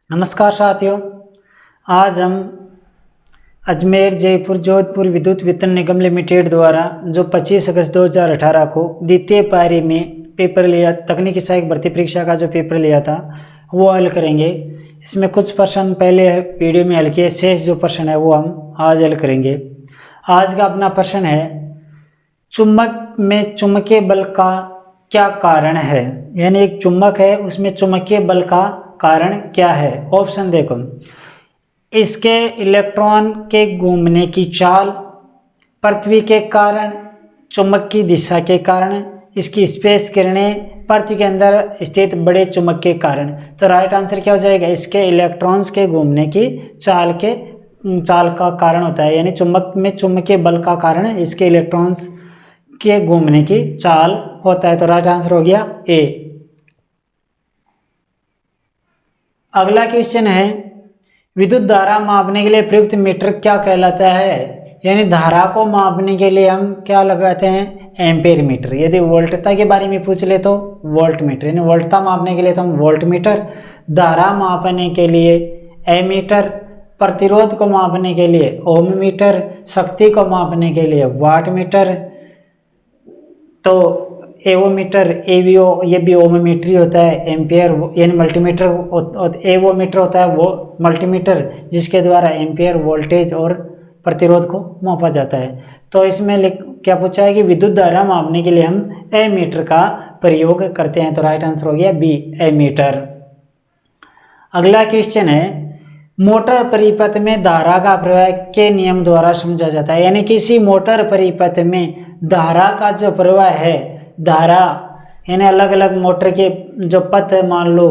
नमस्कार साथियों। आज हम अजमेर जयपुर जोधपुर विद्युत वितरण निगम लिमिटेड द्वारा जो 25 अगस्त 2018 को द्वितीय पारी में पेपर लिया, तकनीकी सहायक भर्ती परीक्षा का जो पेपर लिया था वो हल करेंगे। इसमें कुछ प्रश्न पहले वीडियो में हल किए, शेष जो प्रश्न है वो हम आज हल करेंगे। आज का अपना प्रश्न है, चुंबक में चुंबकीय बल का क्या कारण है। यानी एक चुंबक है, उसमें चुंबकीय बल का कारण क्या है। ऑप्शन देखो, इसके इलेक्ट्रॉन के घूमने की चाल, पृथ्वी के कारण, चुंबक की दिशा के कारण, इसकी स्पेस किरणें, पृथ्वी के अंदर स्थित बड़े चुंबक के कारण। तो राइट आंसर क्या हो जाएगा, इसके इलेक्ट्रॉन्स के घूमने की चाल का कारण होता है। यानी चुंबक में चुंबकीय बल का कारण इसके इलेक्ट्रॉन्स के घूमने की चाल होता है। तो राइट आंसर हो गया ए। अगला क्वेश्चन है, विद्युत धारा मापने के लिए प्रयुक्त मीटर क्या कहलाता है। यानी धारा को मापने के लिए हम क्या लगाते हैं, एम्पेयर मीटर। यदि वोल्टता के बारे में पूछ ले तो वोल्ट मीटर, यानी वोल्टता मापने के लिए तो हम वोल्ट मीटर, धारा मापने के लिए एमीटर, प्रतिरोध को मापने के लिए ओम मीटर, शक्ति को मापने के लिए वाट मीटर। तो एवोमीटर, एवीओ, ये भी ओमोमीटर ही होता है। एम्पियर यानी मल्टीमीटर, एवोमीटर होता है वो मल्टीमीटर जिसके द्वारा एम्पियर, वोल्टेज और प्रतिरोध को मापा जाता है। तो इसमें क्या पूछा है कि विद्युत धारा मापने के लिए हम एमीटर का प्रयोग करते हैं। तो राइट आंसर हो गया बी, एमीटर। अगला क्वेश्चन है, मोटर परिपथ में धारा का प्रवाह के नियम द्वारा समझा जाता है। यानी किसी मोटर परिपथ में धारा का जो प्रवाह है, धारा यानी अलग अलग मोटर के जो पथ है, मान लो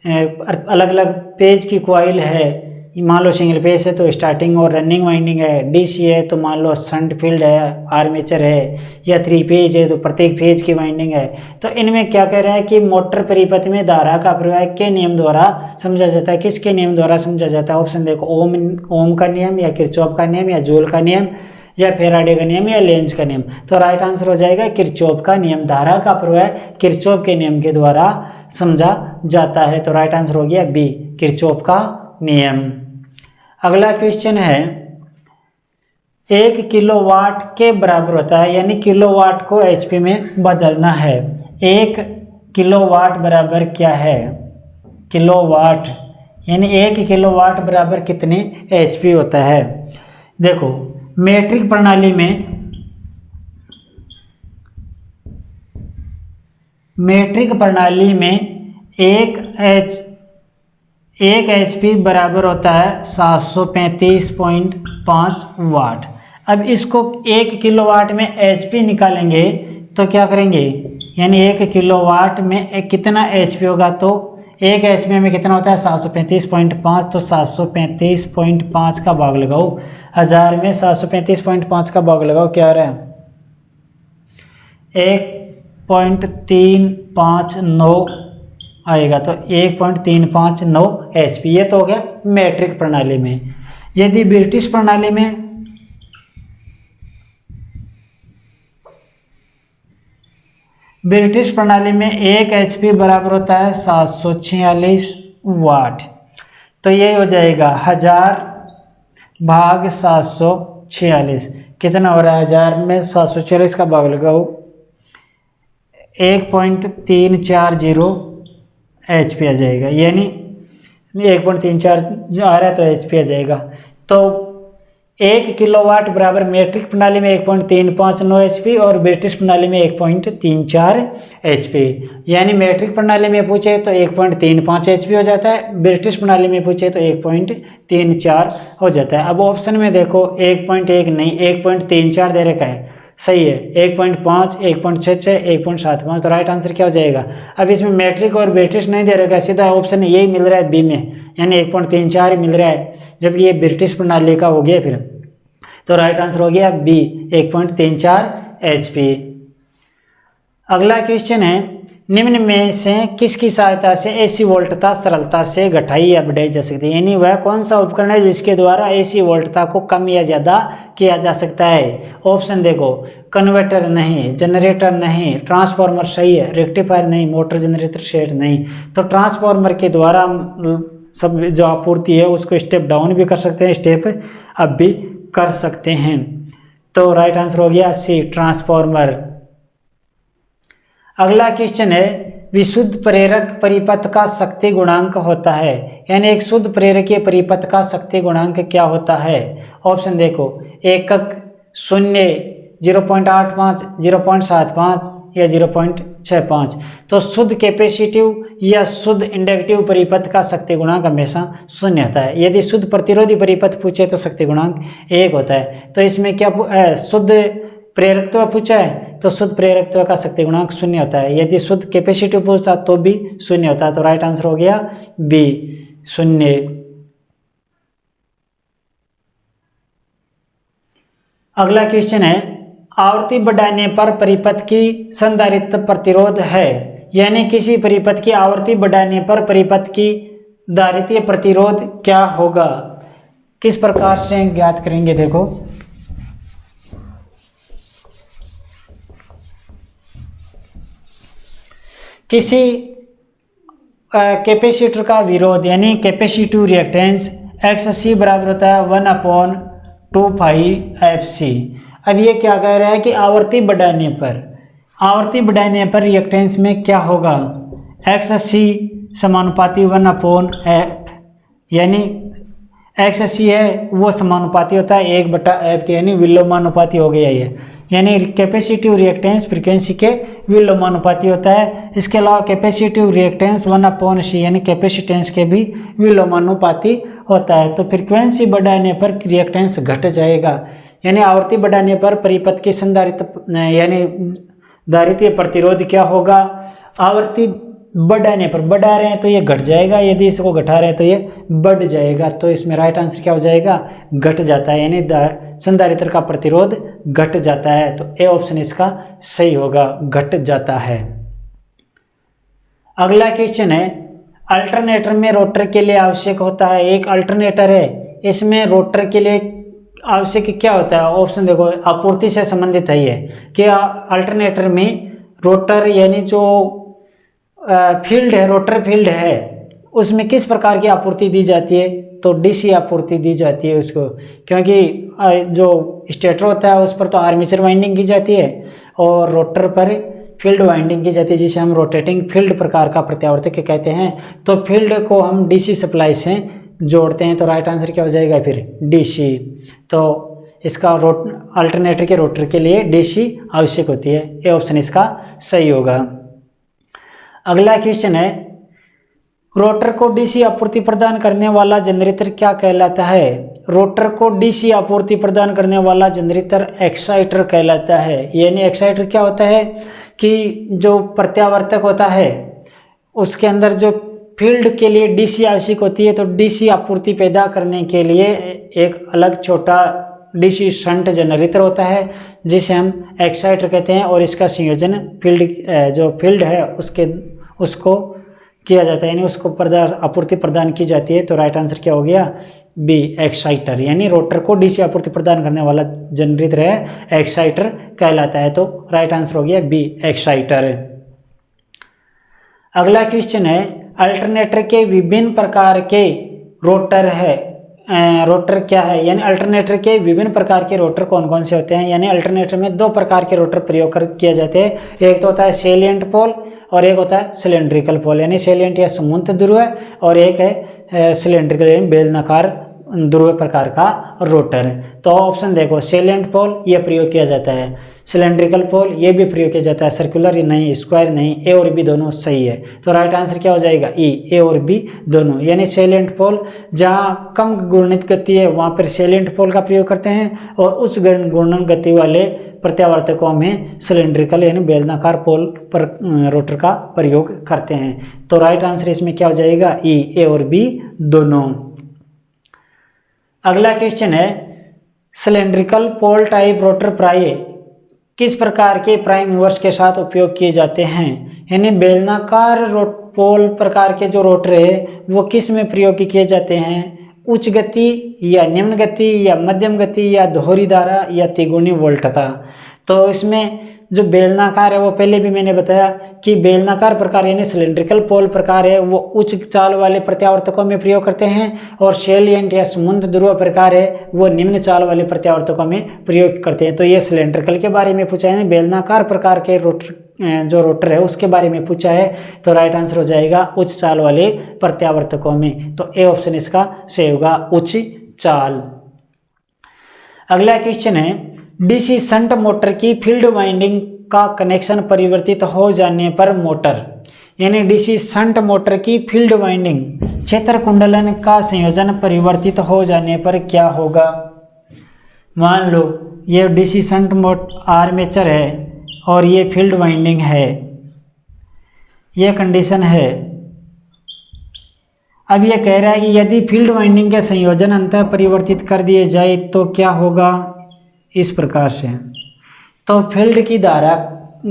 अलग अलग पेज की कॉइल है, मान लो सिंगल पेज है तो स्टार्टिंग और रनिंग वाइंडिंग है, डीसी है तो मान लो शंट फील्ड है, आर्मेचर है, या 3 पेज है तो प्रत्येक पेज की वाइंडिंग है। तो इनमें क्या कह रहे हैं कि मोटर परिपथ में धारा का प्रवाह के नियम द्वारा समझा जाता है। किसके नियम द्वारा समझा जाता है। ऑप्शन देखो, ओम का नियम, या किरचॉफ का नियम, या जूल का नियम, या फैराडे का नियम, या लेंज का नियम। तो राइट आंसर हो जाएगा किरचॉफ का नियम। धारा का प्रवाह किरचॉफ के नियम के द्वारा समझा जाता है। तो राइट आंसर हो गया बी, किरचॉफ का नियम। अगला क्वेश्चन है, 1 किलोवाट के बराबर होता है। यानी किलोवाट को एचपी में बदलना है। 1 किलोवाट बराबर क्या है, किलोवाट यानी 1 किलोवाट बराबर कितने एचपी होता है। देखो, मीट्रिक प्रणाली में एक एचपी बराबर होता है 735.5 वाट। अब इसको 1 किलोवाट में एचपी निकालेंगे तो क्या करेंगे, यानी 1 किलोवाट में कितना एचपी होगा। तो 1 एचपी में कितना होता है 735.5। तो 735.5 का भाग लगाओ 1000 में, 735.5 का भाग लगाओ, क्या आ रहा है 1.359 आएगा। तो 1.359 एचपी। ये तो हो गया मीट्रिक प्रणाली में। यदि ब्रिटिश प्रणाली में 1 एचपी बराबर होता है 746 वाट। तो ये हो जाएगा 1000 भाग 746, कितना हो रहा है 1000 में 746 का भाग लगाओ 1.340 एचपी आ जाएगा। यानी 1.34 आ रहा है तो एचपी आ जाएगा। तो 1 किलोवाट बराबर मीट्रिक प्रणाली में 1.359 एचपी और ब्रिटिश प्रणाली में 1.34 एचपी। यानी मीट्रिक प्रणाली में पूछे तो 1.35 एचपी हो जाता है, ब्रिटिश प्रणाली में पूछे तो 1.34 हो जाता है। अब ऑप्शन में देखो 1.1 नहीं 1.34 दे रखा है, सही है। 1.5, 1.66, 1.75। तो राइट आंसर क्या हो जाएगा। अब इसमें मैट्रिक और ब्रिटिश नहीं दे रखा है, सीधा ऑप्शन यही मिल रहा है बी में, यानी 1.34 मिल रहा है, जब ये ब्रिटिश प्रणाली का हो गया फिर। तो राइट आंसर हो गया बी, 1.34 एचपी। अगला क्वेश्चन है, निम्न में से किसकी सहायता से एसी वोल्टता सरलता से घटाई या बढ़ाई जा सकती है। यानी वह कौन सा उपकरण है जिसके द्वारा एसी वोल्टता को कम या ज़्यादा किया जा सकता है। ऑप्शन देखो, कन्वर्टर नहीं, जनरेटर नहीं, ट्रांसफार्मर सही है, रेक्टिफायर नहीं, मोटर जनरेटर सेट नहीं। तो ट्रांसफार्मर के द्वारा सब जो आपूर्ति है उसको स्टेप डाउन भी कर सकते हैं, स्टेप अप भी कर सकते हैं। तो राइट आंसर हो गया सी, ट्रांसफार्मर। अगला क्वेश्चन है, विशुद्ध प्रेरक परिपथ का शक्ति गुणांक होता है, यानी एक शुद्ध प्रेरकीय परिपथ का शक्ति गुणांक क्या होता है। ऑप्शन देखो, एकक, शून्य, 0.85, 0.75 या 0.65। तो शुद्ध कैपेसिटिव या शुद्ध इंडक्टिव परिपथ का शक्ति गुणांक हमेशा शून्य होता है। यदि शुद्ध प्रतिरोधी परिपथ पूछे तो शक्ति गुणांक 1 होता है। तो इसमें क्या शुद्ध प्रेरकत्व पूछा है तो शुद्ध प्रेरकत्व का शक्ति गुणांक 0 होता है। यदि शुद्ध कैपेसिटिव पूछा तो भी 0 होता है। तो राइट आंसर हो गया बी, 0। अगला क्वेश्चन है, आवृत्ति बढ़ाने पर परिपथ की संधारित्र प्रतिरोध है, यानी किसी परिपथ की आवृत्ति बढ़ाने पर परिपथ की धारित्य प्रतिरोध क्या होगा। किस प्रकार से ज्ञात करेंगे, देखो किसी कैपेसिटर का विरोध यानी कैपेसिटिव रिएक्टेंस XC बराबर होता है 1/2πfc। अब ये क्या कह रहा है कि आवृत्ति बढ़ाने पर रिएक्टेंस में क्या होगा, XC समानुपाती 1/f, यानी XC है वो समानुपाती होता है 1/f के, यानी विलोमानुपाती हो गया ये, यानी कैपेसिटिव रिएक्टेंस फ्रीक्वेंसी के विलोमानुपाती होता है। इसके अलावा कैपेसिटिव रिएक्टेंस 1/c यानी कैपेसिटेंस के भी विलोमानुपाती होता है। तो फ्रीक्वेंसी बढ़ाने पर रिएक्टेंस घट जाएगा, यानी आवृत्ति बढ़ाने पर परिपथ की संधारित्र यानी धारित्य प्रतिरोध क्या होगा। आवृत्ति बढ़ाने पर, बढ़ा रहे हैं तो ये घट जाएगा, यदि इसको घटा रहे हैं तो ये बढ़ जाएगा। तो इसमें राइट आंसर क्या हो जाएगा, घट जाता है, यानी संधारित्र का प्रतिरोध घट जाता है। तो ए ऑप्शन इसका सही होगा, घट जाता है। अगला क्वेश्चन है, अल्टरनेटर में रोटर के लिए आवश्यक होता है, एक अल्टरनेटर है इसमें रोटर के लिए आवश्यक क्या होता है। ऑप्शन देखो, आपूर्ति से संबंधित है ये कि अल्टरनेटर में रोटर यानी जो फील्ड है, रोटर फील्ड है, उसमें किस प्रकार की आपूर्ति दी जाती है। तो डीसी आपूर्ति दी जाती है उसको, क्योंकि जो स्टेटर होता है उस पर तो आर्मेचर वाइंडिंग की जाती है और रोटर पर फील्ड वाइंडिंग की जाती है, जिसे हम रोटेटिंग फील्ड प्रकार का प्रत्यावर्तक कहते हैं। तो फील्ड को हम डीसी सप्लाई से जोड़ते हैं। तो राइट आंसर क्या हो जाएगा फिर, डीसी। तो इसका अल्टरनेटर के रोटर के लिए डीसी आवश्यक होती है, ये ऑप्शन इसका सही होगा। अगला क्वेश्चन है, रोटर को डीसी आपूर्ति प्रदान करने वाला जनरेटर क्या कहलाता है। रोटर को डीसी आपूर्ति प्रदान करने वाला जनरेटर एक्साइटर कहलाता है। यानी एक्साइटर क्या होता है कि जो प्रत्यावर्तक होता है उसके अंदर जो फील्ड के लिए डीसी आवश्यक होती है, तो डीसी आपूर्ति पैदा करने के लिए एक अलग छोटा डीसी शंट जनरेटर होता है जिसे हम एक्साइटर कहते हैं, और इसका संयोजन जो फील्ड है उसको किया जाता है, यानी उसको आपूर्ति प्रदान की जाती है। तो राइट आंसर क्या हो गया, बी, एक्साइटर। यानी रोटर को डीसी आपूर्ति प्रदान करने वाला जनरेटर है एक्साइटर कहलाता है। तो राइट आंसर हो गया बी, एक्साइटर। अगला क्वेश्चन है, अल्टरनेटर के विभिन्न प्रकार के रोटर है, रोटर क्या है, यानी अल्टरनेटर के विभिन्न प्रकार के रोटर कौन कौन से होते हैं। यानी अल्टरनेटर में दो प्रकार के रोटर प्रयोग किए जाते हैं, एक तो होता है सेलिएंट पोल और एक होता है सिलेंड्रिकल पोल। यानी सेलिएंट या समुन्त ध्रुव है और एक है सिलेंड्रिकल यानी बेलनाकार ध्रुव प्रकार का रोटर है। तो ऑप्शन देखो, सेलिएंट पोल ये प्रयोग किया जाता है, सिलेंड्रिकल पोल ये भी प्रयोग किया जाता है, सर्कुलर नहीं, स्क्वायर नहीं, ए और बी दोनों सही है। तो राइट आंसर क्या हो जाएगा, ई, ए और बी दोनों। यानी सेलिएंट पोल जहाँ कम घूर्णित गति है वहाँ पर सेलिएंट पोल का प्रयोग करते हैं, और उच्च घूर्णन गति वाले प्रत्यावर्तकों में सिलेंड्रिकल यानी बेलनाकार पोल पर रोटर का प्रयोग करते हैं। तो राइट आंसर इसमें क्या हो जाएगा, ई, ए और बी दोनों। अगला क्वेश्चन है, सिलेंड्रिकल पोल टाइप रोटर प्राय किस प्रकार के प्राइम मूवर्स के साथ उपयोग किए जाते हैं। यानी बेलनाकार पोल प्रकार के जो रोटर है वो किस में प्रयोग किए जाते हैं, उच्च गति या निम्न गति या मध्यम गति या दोहरी धारा या तिगुनी वोल्टता। तो इसमें जो बेलनाकार है वो पहले भी मैंने बताया कि बेलनाकार प्रकार यानी सिलेंड्रिकल पोल प्रकार है वो उच्च चाल वाले प्रत्यावर्तकों में प्रयोग करते हैं, और सैलिएंट या समुद्र ध्रुव प्रकार है वो निम्न चाल वाले प्रत्यावर्तकों में प्रयोग करते हैं। तो ये सिलेंड्रिकल के बारे में पूछा है, बेलनाकार प्रकार के जो रोटर है उसके बारे में पूछा है। तो राइट आंसर हो जाएगा उच्च चाल वाले प्रत्यावर्तकों में। तो ए ऑप्शन इसका सही होगा, उच्च चाल। अगला क्वेश्चन है, डीसी शंट मोटर की फील्ड वाइंडिंग का कनेक्शन परिवर्तित हो जाने पर मोटर, यानी डीसी शंट मोटर की फील्ड वाइंडिंग क्षेत्र कुंडलन का संयोजन परिवर्तित हो जाने पर क्या होगा। मान लो ये डीसी शंट मोटर आर्मेचर है और ये फील्ड वाइंडिंग है, ये कंडीशन है। अब ये कह रहा है कि यदि फील्ड वाइंडिंग के संयोजन अंतर परिवर्तित कर दिए जाए तो क्या होगा, इस प्रकार से। तो फील्ड की धारा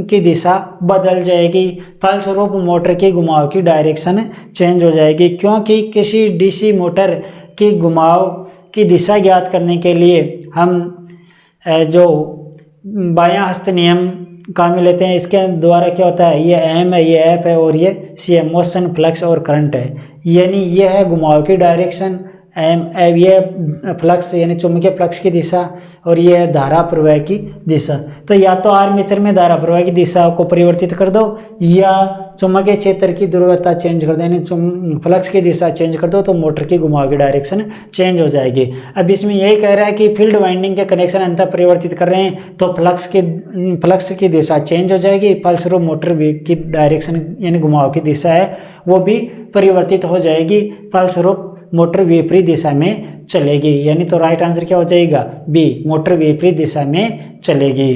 की दिशा बदल जाएगी, फलस्वरूप मोटर की घुमाव की डायरेक्शन चेंज हो जाएगी, क्योंकि किसी डीसी मोटर की घुमाव की दिशा ज्ञात करने के लिए हम जो बायां हस्त नियम काम में लेते हैं, इसके द्वारा क्या होता है, ये एम है, ये एफ है और ये सी है, मोशन, फ्लक्स और करंट है। यानी ये है घुमाव की डायरेक्शन एम, ये फ्लक्स यानी चुंबकीय फ्लक्स की दिशा, और ये है धारा प्रवाह की दिशा। तो या तो आर्मेचर में धारा प्रवाह की दिशा को परिवर्तित कर दो, या चुंबकीय क्षेत्र की ध्रुवता चेंज कर दो, यानी फ्लक्स की दिशा चेंज कर दो, तो मोटर की घुमाव की डायरेक्शन चेंज हो जाएगी। अब इसमें यही कह रहा है कि फील्ड वाइंडिंग के कनेक्शन अंतर परिवर्तित कर रहे हैं तो फ्लक्स की दिशा चेंज हो जाएगी, फलस्वरूप मोटर की डायरेक्शन यानी घुमाव की दिशा है वो भी परिवर्तित हो जाएगी, फलस्वरूप मोटर विपरीत दिशा में चलेगी। यानी तो राइट आंसर क्या हो जाएगा, बी, मोटर विपरीत दिशा में चलेगी।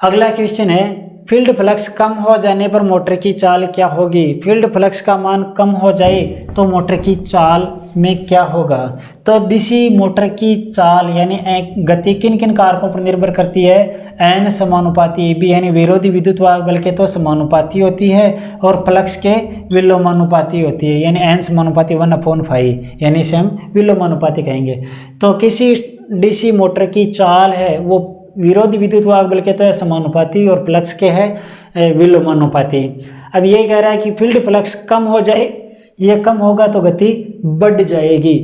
अगला क्वेश्चन है, फील्ड फ्लक्स कम हो जाने पर मोटर की चाल क्या होगी। फील्ड फ्लक्स का मान कम हो जाए तो मोटर की चाल में क्या होगा। तो डीसी मोटर की चाल यानी गति किन किन कारकों पर निर्भर करती है, एन समानुपाती ए बी, यानी विरोधी विद्युत वाहक बल के तो समानुपाती होती है, और फ्लक्स के विलोमानुपाती होती है, यानी एन समानुपाती 1/5, यानी इसे हम विलोमानुपाती कहेंगे। तो किसी डीसी मोटर की चाल है वो विरोधी विद्युत वाहक बल के तो है समानुपाती, और फ्लक्स के है विलोमानुपाती। अब ये कह रहा है कि फील्ड फ्लक्स कम हो जाए, ये कम होगा तो गति बढ़ जाएगी।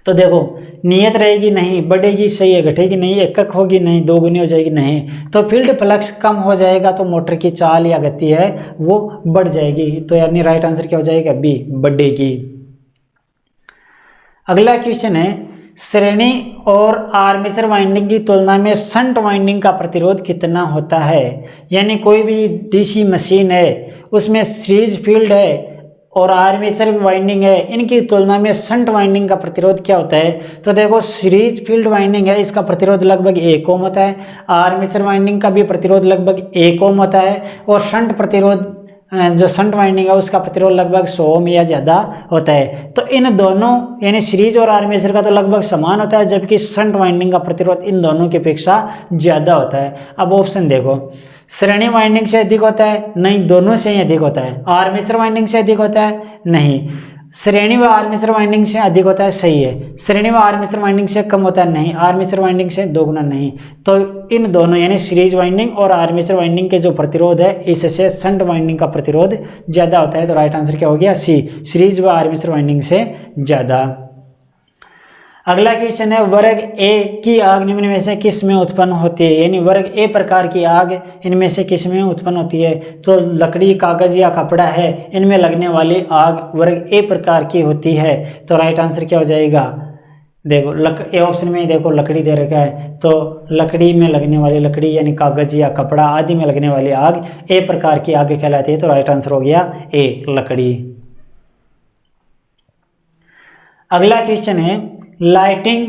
तो देखो नियत रहेगी नहीं, बढ़ेगी सही है, घटेगी नहीं, एकक होगी नहीं, दोगुनी हो जाएगी नहीं। तो फील्ड फ्लक्स कम हो जाएगा तो मोटर की चाल या गति है वो बढ़ जाएगी। तो यानी राइट आंसर क्या हो जाएगा, बी, बढ़ेगी। अगला क्वेश्चन है, श्रेणी और आर्मेचर वाइंडिंग की तुलना में शंट वाइंडिंग का प्रतिरोध कितना होता है। यानी कोई भी डीसी मशीन है उसमें सीरीज फील्ड है और आर्मेचर वाइंडिंग है, इनकी तुलना में शंट वाइंडिंग का प्रतिरोध क्या होता है। तो देखो सीरीज फील्ड वाइंडिंग है, इसका प्रतिरोध लगभग 1 ओम होता है, आर्मेचर वाइंडिंग का भी प्रतिरोध लगभग 1 ओम होता है, और शंट प्रतिरोध जो शंट वाइंडिंग है उसका प्रतिरोध लगभग 100 ओम या ज़्यादा होता है। तो इन दोनों यानी सीरीज और आर्मेचर का तो लगभग समान होता है, जबकि शंट वाइंडिंग का प्रतिरोध इन दोनों की अपेक्षा ज़्यादा होता है। अब ऑप्शन देखो, श्रेणी वाइंडिंग से अधिक होता है, नहीं, दोनों से ही अधिक होता है। आर्मेचर वाइंडिंग से अधिक होता है, नहीं। श्रेणी व आर्मेचर वाइंडिंग से अधिक होता है, सही है। श्रेणी व आर्मेचर वाइंडिंग से कम होता है, नहीं। आर्मेचर वाइंडिंग से दोगुना, नहीं। तो इन दोनों यानी सीरीज वाइंडिंग और आर्मेचर वाइंडिंग के जो प्रतिरोध है इससे शंट वाइंडिंग का प्रतिरोध ज़्यादा होता है। तो राइट आंसर क्या हो गया, सी, सीरीज व आर्मेचर वाइंडिंग से ज़्यादा। अगला क्वेश्चन है, वर्ग ए की आग निम्न में से किस में उत्पन्न होती है। यानी वर्ग ए प्रकार की आग इनमें से किस में उत्पन्न होती है। तो लकड़ी, कागज या कपड़ा है, इनमें लगने वाली आग वर्ग ए प्रकार की होती है। तो राइट आंसर क्या हो जाएगा, देखो ए ऑप्शन में देखो लकड़ी दे रखा है, तो लकड़ी में लगने वाली, लकड़ी यानी कागज या कपड़ा आदि में लगने वाली आग ए प्रकार की आग कहलाती है। तो राइट आंसर हो गया ए, लकड़ी। अगला क्वेश्चन है, लाइटिंग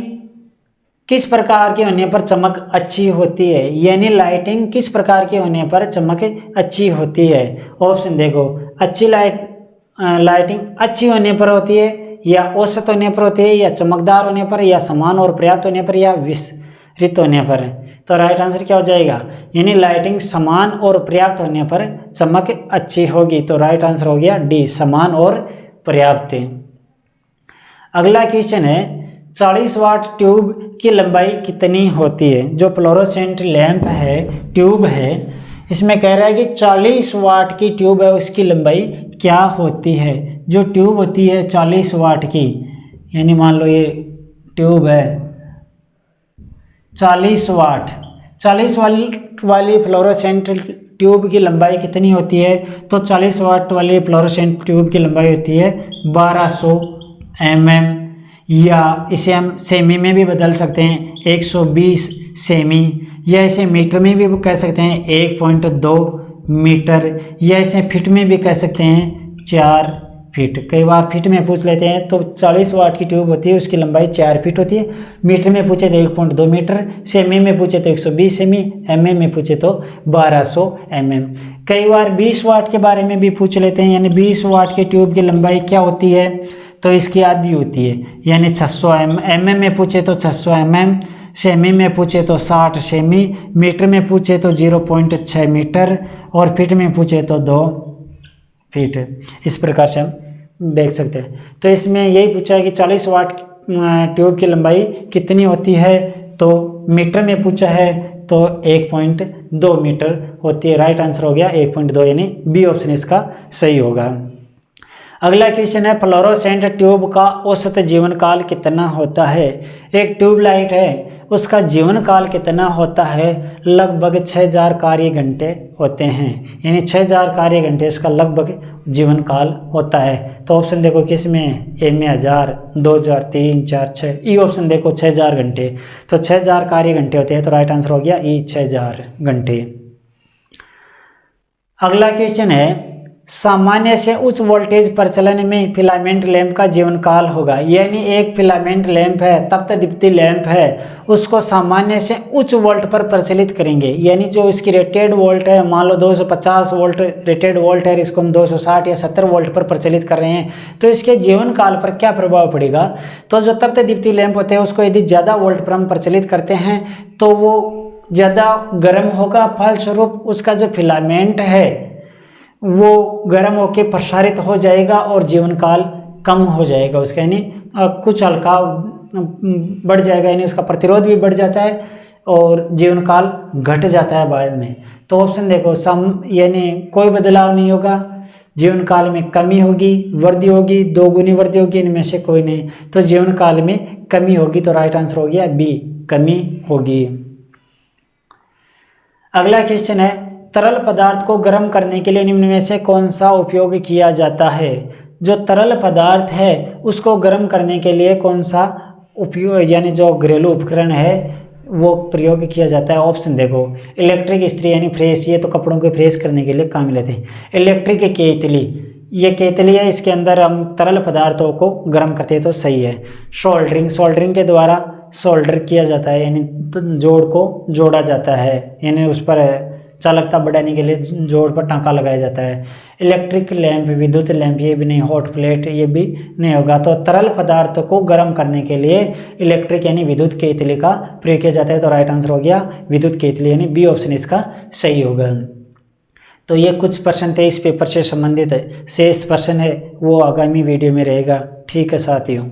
किस प्रकार के होने पर चमक अच्छी होती है। यानी लाइटिंग किस प्रकार के होने पर चमक अच्छी होती है। ऑप्शन देखो, अच्छी लाइटिंग अच्छी होने पर होती है, या औसत होने पर होती है, या चमकदार होने पर, या समान और पर्याप्त होने पर, या विस्तृत होने पर। तो राइट आंसर क्या हो जाएगा, यानी लाइटिंग समान और पर्याप्त होने पर चमक अच्छी होगी। तो राइट आंसर हो गया डी, समान और पर्याप्त। अगला क्वेश्चन है, 40 वाट ट्यूब की लंबाई कितनी होती है? जो फ्लोरोसेंट लैंप है, ट्यूब है, इसमें कह रहा है कि 40 वाट की ट्यूब है, उसकी लंबाई क्या होती है? जो ट्यूब होती है 40 वाट की, यानी मान लो ये ट्यूब है 40 वाट, 40 वाट वाली फ्लोरोसेंट ट्यूब की लंबाई कितनी होती है? तो 40 वाट वाली फ्लोरोसेंट ट्यूब की लंबाई होती है 1200 mm, या इसे हम सेमी में भी बदल सकते हैं 120 सेमी, या इसे मीटर में भी कह सकते हैं 1.2 मीटर, या इसे फिट में भी कह सकते हैं 4 फीट। कई बार फिट में पूछ लेते हैं, तो 40 वाट की ट्यूब होती है, उसकी लंबाई 4 फीट होती है। मीटर में पूछे तो 1.2 मीटर, सेमी में पूछे तो 120 सेमी, एमएम में पूछे तो 1200 mm। कई बार 20 वाट के बारे में भी पूछ लेते हैं, यानी 20 वाट की ट्यूब की लंबाई क्या होती है? तो इसकी आधी होती है, यानी 600 mm में पूछे तो 600 mm, सेमी में पूछे तो 60 सेमी, मीटर में पूछे तो 0.6 मीटर, और फीट में पूछे तो 2 फीट। इस प्रकार से हम देख सकते हैं। तो इसमें यही पूछा है कि 40 वाट ट्यूब की लंबाई कितनी होती है? तो मीटर में पूछा है तो 1.2 मीटर होती है। राइट आंसर हो गया 1.2, यानी बी ऑप्शन इसका सही होगा। अगला क्वेश्चन है, फ्लोरोसेंट ट्यूब का औसत जीवन काल कितना होता है? एक ट्यूबलाइट है, उसका जीवन काल कितना होता है? लगभग 6000 कार्य घंटे होते हैं, यानी 6000 कार्य घंटे इसका लगभग जीवन काल होता है। तो ऑप्शन देखो किस में, ए में 1000, 2000, 3, 4, 6, ई ऑप्शन देखो 6000 घंटे, तो 6000 कार्य घंटे होते हैं। तो राइट आंसर हो गया ई 6000 घंटे। अगला क्वेश्चन है, सामान्य से उच्च वोल्टेज प्रचलन में फिलामेंट लैंप का जीवन काल होगा, यानी एक फिलामेंट लैंप है, तप्त दीप्ति लैंप है, उसको सामान्य से उच्च वोल्ट पर प्रचलित करेंगे, यानी जो इसकी रेटेड वोल्ट है, मान लो 250 वोल्ट रेटेड वोल्ट है, इसको हम 260 या 70 वोल्ट पर प्रचलित कर रहे हैं, तो इसके जीवन काल पर क्या प्रभाव पड़ेगा? तो जो तप्त दीप्ति लैंप होते हैं, उसको यदि ज़्यादा वोल्ट पर हम प्रचलित करते हैं तो वो ज़्यादा गर्म होगा, फलस्वरूप उसका जो फिलामेंट है वो गर्म होकर प्रसारित हो जाएगा और जीवन काल कम हो जाएगा उसका, यानी कुछ हल्का बढ़ जाएगा, यानी उसका प्रतिरोध भी बढ़ जाता है और जीवन काल घट जाता है बाद में। तो ऑप्शन देखो सम, यानी कोई बदलाव नहीं होगा, जीवन काल में कमी होगी, वृद्धि होगी, 2 गुनी वृद्धि होगी, इनमें से कोई नहीं, तो जीवन काल में कमी होगी। तो राइट आंसर हो गया बी, कमी होगी। अगला क्वेश्चन है, तरल पदार्थ को गर्म करने के लिए निम्न में से कौन सा उपयोग किया जाता है? जो तरल पदार्थ है उसको गर्म करने के लिए कौन सा उपयोग, यानी जो घरेलू उपकरण है वो प्रयोग किया जाता है? ऑप्शन देखो, इलेक्ट्रिक इस्त्री यानी फ्रेश, ये तो कपड़ों को फ्रेश करने के लिए काम लेते हैं। इलेक्ट्रिक केतली, ये केतली है, इसके अंदर हम तरल पदार्थों को गर्म करते हैं, तो सही है। सोल्डरिंग, सोल्डरिंग के द्वारा सोल्डर किया जाता है, यानी तो जोड़ को जोड़ा जाता है, यानी उस पर चालकता बढ़ाने के लिए जोड़ पर टांका लगाया जाता है। इलेक्ट्रिक लैंप, विद्युत लैंप, ये भी नहीं। हॉट प्लेट, ये भी नहीं होगा। तो तरल पदार्थ को गर्म करने के लिए इलेक्ट्रिक यानी विद्युत केतली का प्रयोग किया जाता है। तो राइट आंसर हो गया विद्युत केतली, यानी बी ऑप्शन इसका सही होगा। तो ये कुछ प्रश्न थे इस पेपर से संबंधित है, शेष प्रश्न है वो आगामी वीडियो में रहेगा। ठीक है साथियों।